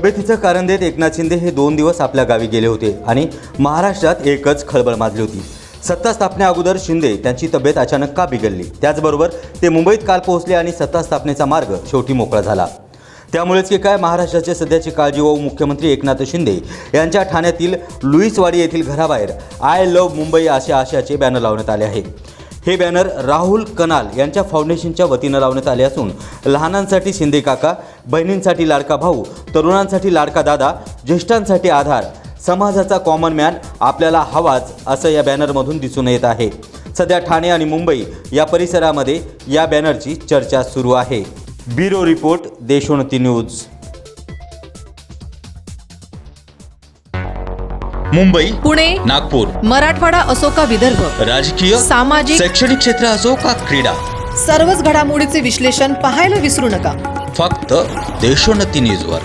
तब्येतीचं कारण देत एकनाथ शिंदे हे 2 दिवस आपल्या गावी गेले होते आणि महाराष्ट्रात एकच खळबळ माजली होती। सत्ता स्थापने अगोदर शिंदे त्यांची तब्येत अचानक का बिघडली, त्याचबरोबर ते मुंबईत काल पोहोचले आणि सत्ता स्थापनेचा मार्ग शेवटी मोकळा झाला। त्यामुळेच की काय महाराष्ट्राचे सध्याची काळजी व मुख्यमंत्री एकनाथ शिंदे यांच्या ठाण्यातील लुईसवाडी येथील घराबाहेर आय लव्ह मुंबई अशा आशयाचे बॅनर लावण्यात आले आहे। हे बॅनर राहुल कनाल यांच्या फाउंडेशनच्या वतीने लावण्यात आले असून लहानांसाठी शिंदे काका, बहिणींसाठी लाडका भाऊ, तरुणांसाठी लाडका दादा, ज्येष्ठांसाठी आधार, समाजाचा कॉमन मॅन आपल्याला हवाच असं या बॅनरमधून दिसून येत आहे। सध्या ठाणे आणि मुंबई या परिसरामध्ये या बॅनरची चर्चा सुरू आहे। Bureau report, Deshonnati news. Mumbai, Pune, Nagpur, Marathwada असो का विदर्भ, राजकीय, सामाजिक, शैक्षणिक क्षेत्र असो का क्रीडा, सर्वच घडामोडीचे विश्लेषण पाहायला विसरू नका। फक्त देशोन्नती न्यूजवर।